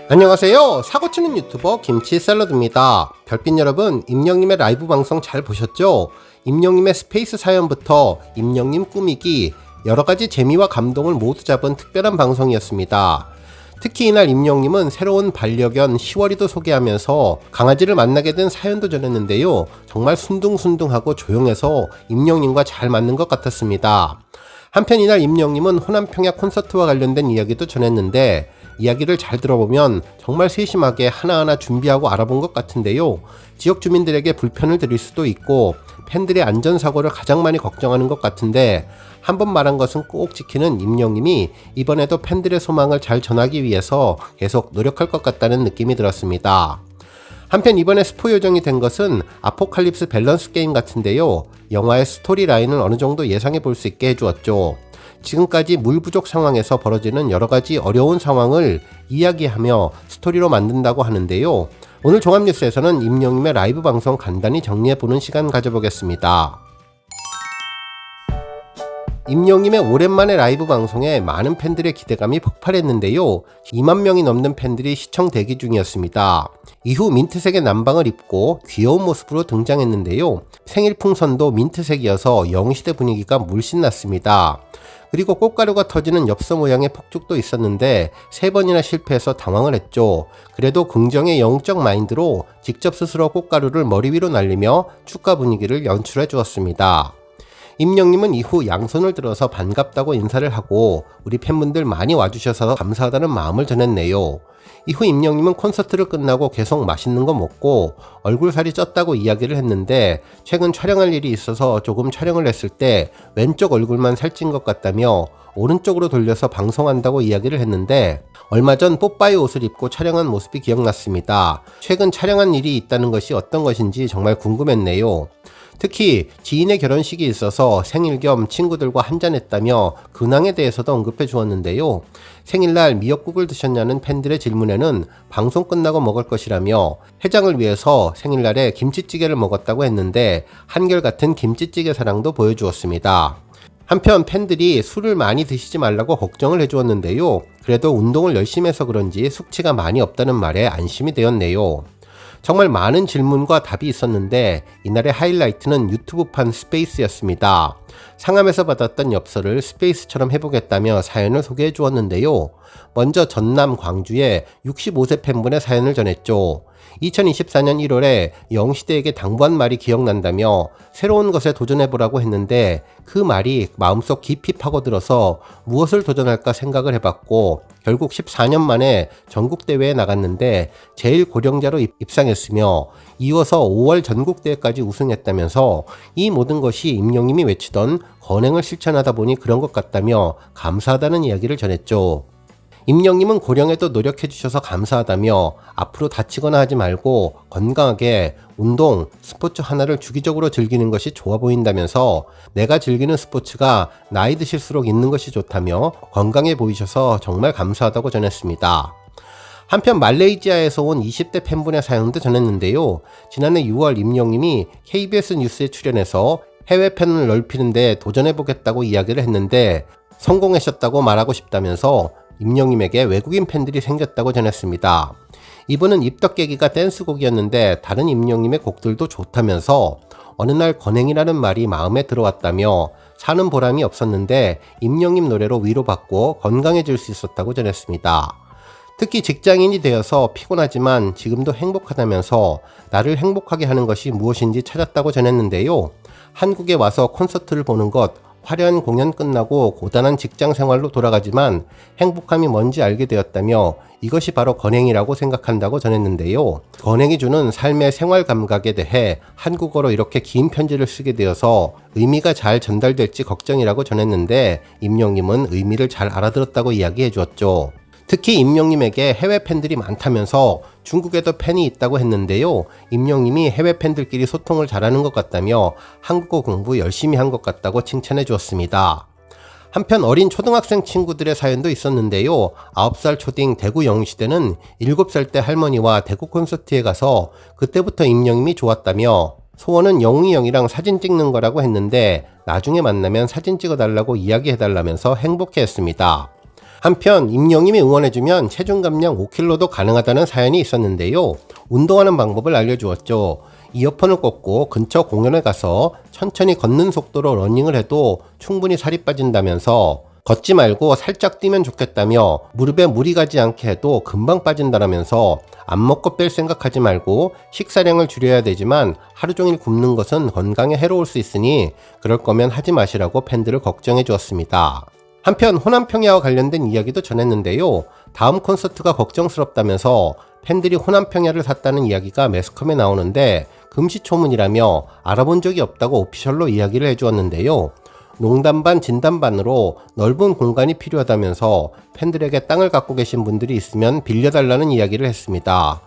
안녕하세요. 사고치는 유튜버 김치샐러드입니다. 별빛 여러분, 임영님의 라이브 방송 잘 보셨죠? 임영님의 스페이스 사연부터 임영님 꾸미기, 여러가지 재미와 감동을 모두 잡은 특별한 방송이었습니다. 특히 이날 임영님은 새로운 반려견 시월이도 소개하면서 강아지를 만나게 된 사연도 전했는데요. 정말 순둥순둥하고 조용해서 임영님과 잘 맞는 것 같았습니다. 한편 이날 임영님은 호남평야 콘서트와 관련된 이야기도 전했는데 이야기를 잘 들어보면 정말 세심하게 하나하나 준비하고 알아본 것 같은데요. 지역 주민들에게 불편을 드릴 수도 있고 팬들의 안전사고를 가장 많이 걱정하는 것 같은데 한번 말한 것은 꼭 지키는 임영님이 이번에도 팬들의 소망을 잘 전하기 위해서 계속 노력할 것 같다는 느낌이 들었습니다. 한편 이번에 스포 요정이 된 것은 아포칼립스 밸런스 게임 같은데요. 영화의 스토리 라인을 어느 정도 예상해 볼 수 있게 해주었죠. 지금까지 물 부족 상황에서 벌어지는 여러가지 어려운 상황을 이야기하며 스토리로 만든다고 하는데요. 오늘 종합뉴스에서는 임영님의 라이브 방송 간단히 정리해보는 시간 가져보겠습니다. 임영님의 오랜만에 라이브 방송에 많은 팬들의 기대감이 폭발했는데요. 2만 명이 넘는 팬들이 시청 대기 중이었습니다. 이후 민트색의 남방을 입고 귀여운 모습으로 등장했는데요. 생일 풍선도 민트색이어서 영시대 분위기가 물씬 났습니다. 그리고 꽃가루가 터지는 엽서 모양의 폭죽도 있었는데 3번이나 실패해서 당황을 했죠. 그래도 긍정의 영적 마인드로 직접 스스로 꽃가루를 머리 위로 날리며 축하 분위기를 연출해 주었습니다. 임영님은 이후 양손을 들어서 반갑다고 인사를 하고 우리 팬분들 많이 와주셔서 감사하다는 마음을 전했네요. 이후 임영님은 콘서트를 끝나고 계속 맛있는 거 먹고 얼굴살이 쪘다고 이야기를 했는데 최근 촬영할 일이 있어서 조금 촬영을 했을 때 왼쪽 얼굴만 살찐 것 같다며 오른쪽으로 돌려서 방송한다고 이야기를 했는데 얼마 전 뽀빠이 옷을 입고 촬영한 모습이 기억났습니다. 최근 촬영한 일이 있다는 것이 어떤 것인지 정말 궁금했네요. 특히 지인의 결혼식이 있어서 생일 겸 친구들과 한잔했다며 근황에 대해서도 언급해 주었는데요. 생일날 미역국을 드셨냐는 팬들의 질문에는 방송 끝나고 먹을 것이라며 해장을 위해서 생일날에 김치찌개를 먹었다고 했는데 한결같은 김치찌개 사랑도 보여주었습니다. 한편 팬들이 술을 많이 드시지 말라고 걱정을 해주었는데요. 그래도 운동을 열심히 해서 그런지 숙취가 많이 없다는 말에 안심이 되었네요. 정말 많은 질문과 답이 있었는데 이날의 하이라이트는 유튜브판 스페이스였습니다. 상암에서 받았던 엽서를 스페이스처럼 해보겠다며 사연을 소개해 주었는데요. 먼저 전남 광주에 65세 팬분의 사연을 전했죠. 2024년 1월에 영시대에게 당부한 말이 기억난다며 새로운 것에 도전해보라고 했는데 그 말이 마음속 깊이 파고들어서 무엇을 도전할까 생각을 해봤고 결국 14년 만에 전국대회에 나갔는데 제일 고령자로 입상했으며 이어서 5월 전국대회까지 우승했다면서 이 모든 것이 임영님이 외치던 건행을 실천하다 보니 그런 것 같다며 감사하다는 이야기를 전했죠. 임영님은 고령에도 노력해주셔서 감사하다며 앞으로 다치거나 하지 말고 건강하게 운동, 스포츠 하나를 주기적으로 즐기는 것이 좋아 보인다면서 내가 즐기는 스포츠가 나이 드실수록 있는 것이 좋다며 건강해 보이셔서 정말 감사하다고 전했습니다. 한편 말레이시아에서 온 20대 팬분의 사연도 전했는데요. 지난해 6월 임영님이 KBS 뉴스에 출연해서 해외 팬을 넓히는 데 도전해보겠다고 이야기를 했는데 성공하셨다고 말하고 싶다면서 임영님에게 외국인 팬들이 생겼다고 전했습니다. 이분은 입덕 계기가 댄스곡이었는데 다른 임영님의 곡들도 좋다면서 어느 날 건행이라는 말이 마음에 들어왔다며 사는 보람이 없었는데 임영님 노래로 위로받고 건강해질 수 있었다고 전했습니다. 특히 직장인이 되어서 피곤하지만 지금도 행복하다면서 나를 행복하게 하는 것이 무엇인지 찾았다고 전했는데요. 한국에 와서 콘서트를 보는 것, 화려한 공연 끝나고 고단한 직장 생활로 돌아가지만 행복함이 뭔지 알게 되었다며 이것이 바로 건행이라고 생각한다고 전했는데요. 건행이 주는 삶의 생활 감각에 대해 한국어로 이렇게 긴 편지를 쓰게 되어서 의미가 잘 전달될지 걱정이라고 전했는데 임영님은 의미를 잘 알아들었다고 이야기해 주었죠. 특히 임영님에게 해외 팬들이 많다면서 중국에도 팬이 있다고 했는데요. 임영님이 해외 팬들끼리 소통을 잘하는 것 같다며 한국어 공부 열심히 한 것 같다고 칭찬해 주었습니다. 한편 어린 초등학생 친구들의 사연도 있었는데요. 9살 초딩 대구 영시대는 7살 때 할머니와 대구 콘서트에 가서 그때부터 임영님이 좋았다며 소원은 영웅이 형이랑 사진 찍는 거라고 했는데 나중에 만나면 사진 찍어달라고 이야기해달라면서 행복해했습니다. 한편 임영님이 응원해주면 체중 감량 5kg도 가능하다는 사연이 있었는데요. 운동하는 방법을 알려주었죠. 이어폰을 꽂고 근처 공원에 가서 천천히 걷는 속도로 러닝을 해도 충분히 살이 빠진다면서 걷지 말고 살짝 뛰면 좋겠다며 무릎에 무리 가지 않게 해도 금방 빠진다라면서 안 먹고 뺄 생각하지 말고 식사량을 줄여야 되지만 하루 종일 굶는 것은 건강에 해로울 수 있으니 그럴 거면 하지 마시라고 팬들을 걱정해 주었습니다. 한편 호남평야와 관련된 이야기도 전했는데요. 다음 콘서트가 걱정스럽다면서 팬들이 호남평야를 샀다는 이야기가 매스컴에 나오는데 금시초문이라며 알아본 적이 없다고 오피셜로 이야기를 해주었는데요. 농담 반 진담 반으로 넓은 공간이 필요하다면서 팬들에게 땅을 갖고 계신 분들이 있으면 빌려달라는 이야기를 했습니다.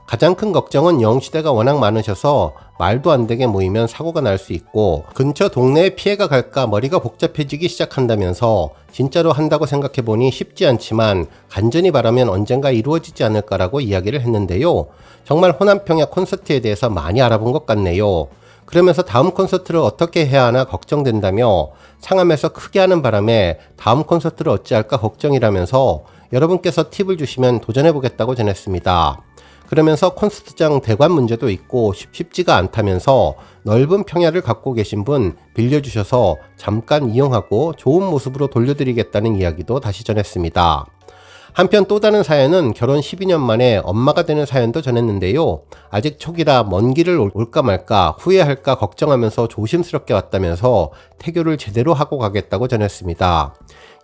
가장 큰 걱정은 영시대가 워낙 많으셔서 말도 안 되게 모이면 사고가 날 수 있고 근처 동네에 피해가 갈까 머리가 복잡해지기 시작한다면서 진짜로 한다고 생각해보니 쉽지 않지만 간절히 바라면 언젠가 이루어지지 않을까라고 이야기를 했는데요. 정말 호남평야 콘서트에 대해서 많이 알아본 것 같네요. 그러면서 다음 콘서트를 어떻게 해야 하나 걱정된다며 상암에서 크게 하는 바람에 다음 콘서트를 어찌할까 걱정이라면서 여러분께서 팁을 주시면 도전해보겠다고 전했습니다. 그러면서 콘서트장 대관 문제도 있고 쉽지가 않다면서 넓은 평야를 갖고 계신 분 빌려주셔서 잠깐 이용하고 좋은 모습으로 돌려드리겠다는 이야기도 다시 전했습니다. 한편 또 다른 사연은 결혼 12년 만에 엄마가 되는 사연도 전했는데요. 아직 초기라 먼 길을 올까 말까 후회할까 걱정하면서 조심스럽게 왔다면서 태교를 제대로 하고 가겠다고 전했습니다.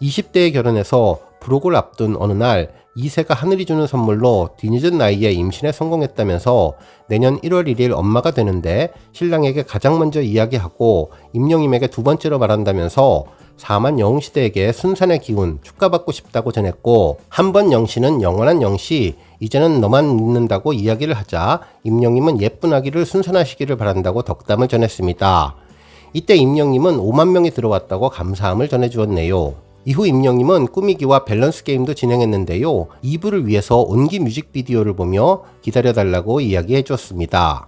20대에 결혼해서 불혹을 앞둔 어느 날 2세가 하늘이 주는 선물로 뒤늦은 나이에 임신에 성공했다면서 내년 1월 1일 엄마가 되는데 신랑에게 가장 먼저 이야기하고 임영임에게 두 번째로 말한다면서 4만 영시대에게 순산의 기운 축하받고 싶다고 전했고 한 번 영시는 영원한 영시 이제는 너만 믿는다고 이야기를 하자 임영임은 예쁜 아기를 순산하시기를 바란다고 덕담을 전했습니다. 이때 임영임은 5만 명이 들어왔다고 감사함을 전해주었네요. 이후 임영님은 꾸미기와 밸런스 게임도 진행했는데요. 2부를 위해서 온기 뮤직비디오를 보며 기다려달라고 이야기해 주었습니다.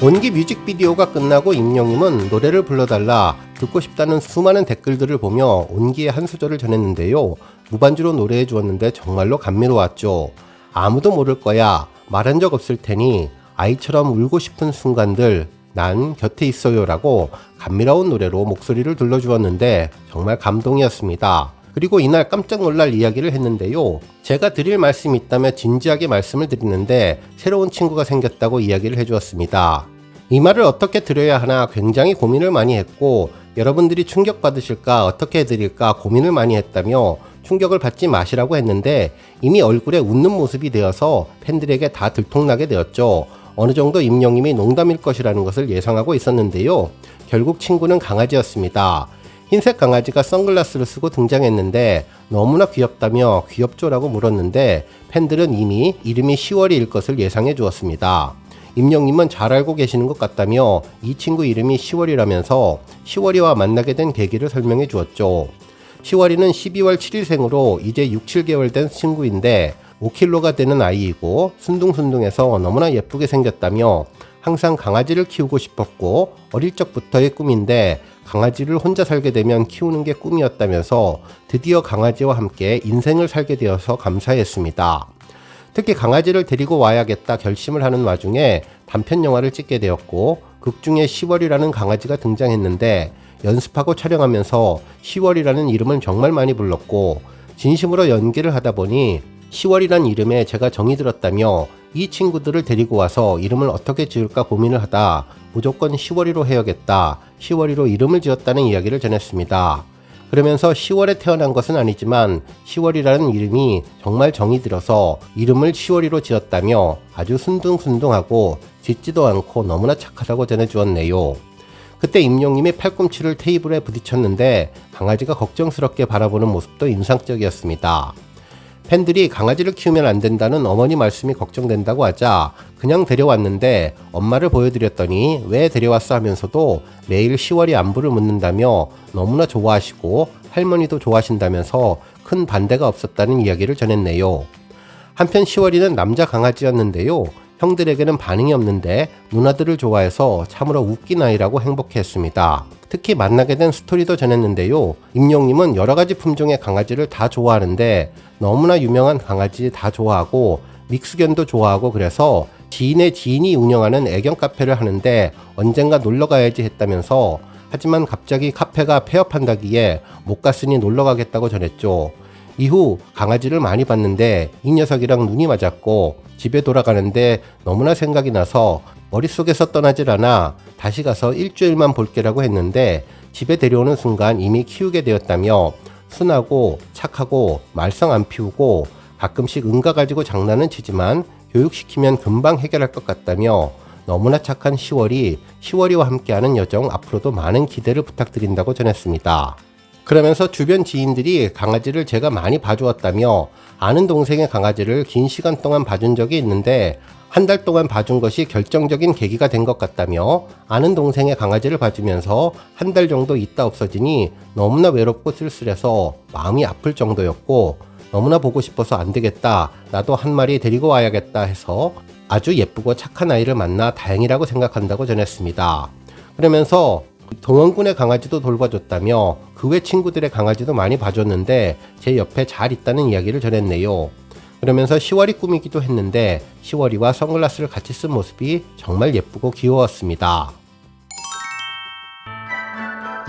온기 뮤직비디오가 끝나고 임영님은 노래를 불러달라 듣고 싶다는 수많은 댓글들을 보며 온기의 한 소절을 전했는데요. 무반주로 노래해 주었는데 정말로 감미로웠죠. 아무도 모를 거야. 말한 적 없을 테니 아이처럼 울고 싶은 순간들 난 곁에 있어요 라고 감미로운 노래로 목소리를 들려주었는데 정말 감동이었습니다. 그리고 이날 깜짝 놀랄 이야기를 했는데요. 제가 드릴 말씀이 있다며 진지하게 말씀을 드리는데 새로운 친구가 생겼다고 이야기를 해주었습니다. 이 말을 어떻게 드려야 하나 굉장히 고민을 많이 했고 여러분들이 충격받으실까 어떻게 해드릴까 고민을 많이 했다며 충격을 받지 마시라고 했는데 이미 얼굴에 웃는 모습이 되어서 팬들에게 다 들통나게 되었죠. 어느 정도 임영님이 농담일 것이라는 것을 예상하고 있었는데요. 결국 친구는 강아지였습니다. 흰색 강아지가 선글라스를 쓰고 등장했는데 너무나 귀엽다며 귀엽죠라고 물었는데 팬들은 이미 이름이 10월이일 것을 예상해 주었습니다. 임영님은 잘 알고 계시는 것 같다며 이 친구 이름이 10월이라면서 10월이와 만나게 된 계기를 설명해 주었죠. 10월이는 12월 7일생으로 이제 6, 7개월 된 친구인데 5kg가 되는 아이이고 순둥순둥해서 너무나 예쁘게 생겼다며 항상 강아지를 키우고 싶었고 어릴 적부터의 꿈인데 강아지를 혼자 살게 되면 키우는 게 꿈이었다면서 드디어 강아지와 함께 인생을 살게 되어서 감사했습니다. 특히 강아지를 데리고 와야겠다 결심을 하는 와중에 단편 영화를 찍게 되었고 극중에 10월이라는 강아지가 등장했는데 연습하고 촬영하면서 10월이라는 이름을 정말 많이 불렀고 진심으로 연기를 하다 보니 10월이란 이름에 제가 정이 들었다며 이 친구들을 데리고 와서 이름을 어떻게 지을까 고민을 하다 무조건 10월이로 해야겠다 10월이로 이름을 지었다는 이야기를 전했습니다. 그러면서 10월에 태어난 것은 아니지만 10월이라는 이름이 정말 정이 들어서 이름을 10월이로 지었다며 아주 순둥순둥하고 짖지도 않고 너무나 착하다고 전해주었네요. 그때 임영님이 팔꿈치를 테이블에 부딪혔는데 강아지가 걱정스럽게 바라보는 모습도 인상적이었습니다. 팬들이 강아지를 키우면 안 된다는 어머니 말씀이 걱정된다고 하자 그냥 데려왔는데 엄마를 보여드렸더니 왜 데려왔어 하면서도 매일 10월이 안부를 묻는다며 너무나 좋아하시고 할머니도 좋아하신다면서 큰 반대가 없었다는 이야기를 전했네요. 한편 10월이는 남자 강아지였는데요. 형들에게는 반응이 없는데 누나들을 좋아해서 참으로 웃긴 아이라고 행복해했습니다. 특히 만나게 된 스토리도 전했는데요. 임영님은 여러가지 품종의 강아지를 다 좋아하는데 너무나 유명한 강아지 다 좋아하고 믹스견도 좋아하고 그래서 지인의 지인이 운영하는 애견 카페를 하는데 언젠가 놀러가야지 했다면서 하지만 갑자기 카페가 폐업한다기에 못 갔으니 놀러가겠다고 전했죠. 이후 강아지를 많이 봤는데 이 녀석이랑 눈이 맞았고 집에 돌아가는데 너무나 생각이 나서 머릿속에서 떠나질 않아 다시 가서 일주일만 볼게라고 했는데 집에 데려오는 순간 이미 키우게 되었다며 순하고 착하고 말썽 안 피우고 가끔씩 응가 가지고 장난은 치지만 교육시키면 금방 해결할 것 같다며 너무나 착한 시월이와 함께하는 여정 앞으로도 많은 기대를 부탁드린다고 전했습니다. 그러면서 주변 지인들이 강아지를 제가 많이 봐주었다며 아는 동생의 강아지를 긴 시간 동안 봐준 적이 있는데 한 달 동안 봐준 것이 결정적인 계기가 된 것 같다며 아는 동생의 강아지를 봐주면서 한 달 정도 있다 없어지니 너무나 외롭고 쓸쓸해서 마음이 아플 정도였고 너무나 보고 싶어서 안 되겠다, 나도 한 마리 데리고 와야겠다 해서 아주 예쁘고 착한 아이를 만나 다행이라고 생각한다고 전했습니다. 그러면서 동원군의 강아지도 돌봐줬다며 그 외 친구들의 강아지도 많이 봐줬는데 제 옆에 잘 있다는 이야기를 전했네요. 그러면서 시월이 꾸미기도 했는데 시월이와 선글라스를 같이 쓴 모습이 정말 예쁘고 귀여웠습니다.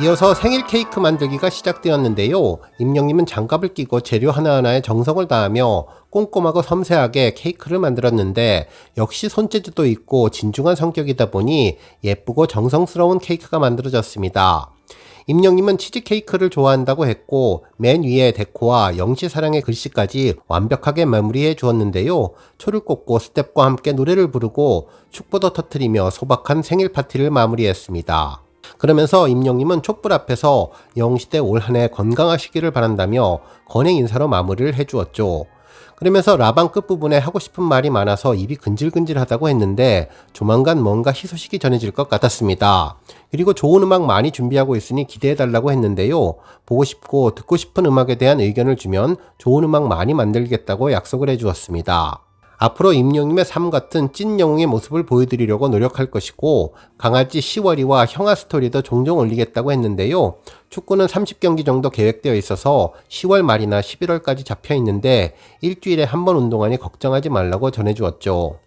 이어서 생일 케이크 만들기가 시작되었는데요. 임영님은 장갑을 끼고 재료 하나하나에 정성을 다하며 꼼꼼하고 섬세하게 케이크를 만들었는데 역시 손재주도 있고 진중한 성격이다 보니 예쁘고 정성스러운 케이크가 만들어졌습니다. 임영님은 치즈케이크를 좋아한다고 했고 맨 위에 데코와 영시사랑의 글씨까지 완벽하게 마무리해 주었는데요. 초를 꽂고 스텝과 함께 노래를 부르고 축보도 터뜨리며 소박한 생일 파티를 마무리했습니다. 그러면서 임영님은 촛불 앞에서 영시대 올 한 해 건강하시기를 바란다며 건행 인사로 마무리를 해주었죠. 그러면서 라방 끝부분에 하고 싶은 말이 많아서 입이 근질근질하다고 했는데 조만간 뭔가 희소식이 전해질 것 같았습니다. 그리고 좋은 음악 많이 준비하고 있으니 기대해달라고 했는데요. 보고 싶고 듣고 싶은 음악에 대한 의견을 주면 좋은 음악 많이 만들겠다고 약속을 해주었습니다. 앞으로 임영님의 삶 같은 찐 영웅의 모습을 보여드리려고 노력할 것이고 강아지 시월이와 형아 스토리도 종종 올리겠다고 했는데요. 축구는 30경기 정도 계획되어 있어서 10월 말이나 11월까지 잡혀 있는데 일주일에 한 번 운동하니 걱정하지 말라고 전해주었죠.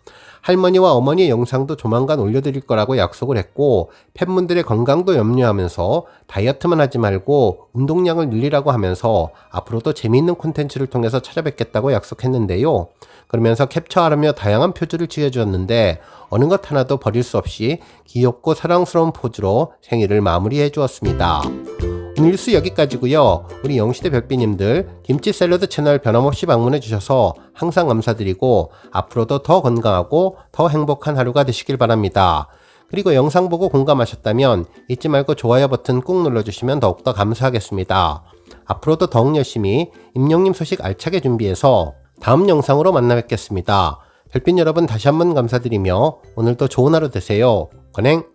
할머니와 어머니의 영상도 조만간 올려드릴 거라고 약속을 했고 팬분들의 건강도 염려하면서 다이어트만 하지 말고 운동량을 늘리라고 하면서 앞으로도 재미있는 콘텐츠를 통해서 찾아뵙겠다고 약속했는데요. 그러면서 캡처하라며 다양한 표즈를 취해주었는데 어느 것 하나도 버릴 수 없이 귀엽고 사랑스러운 포즈로 생일을 마무리해 주었습니다. 오늘 뉴스 여기까지고요. 우리 영시대 별비님들 김치 샐러드 채널 변함없이 방문해 주셔서 항상 감사드리고 앞으로도 더 건강하고 더 행복한 하루가 되시길 바랍니다. 그리고 영상 보고 공감하셨다면 잊지 말고 좋아요 버튼 꾹 눌러주시면 더욱더 감사하겠습니다. 앞으로도 더욱 열심히 임영님 소식 알차게 준비해서 다음 영상으로 만나 뵙겠습니다. 별빛 여러분 다시 한번 감사드리며 오늘도 좋은 하루 되세요. 건행!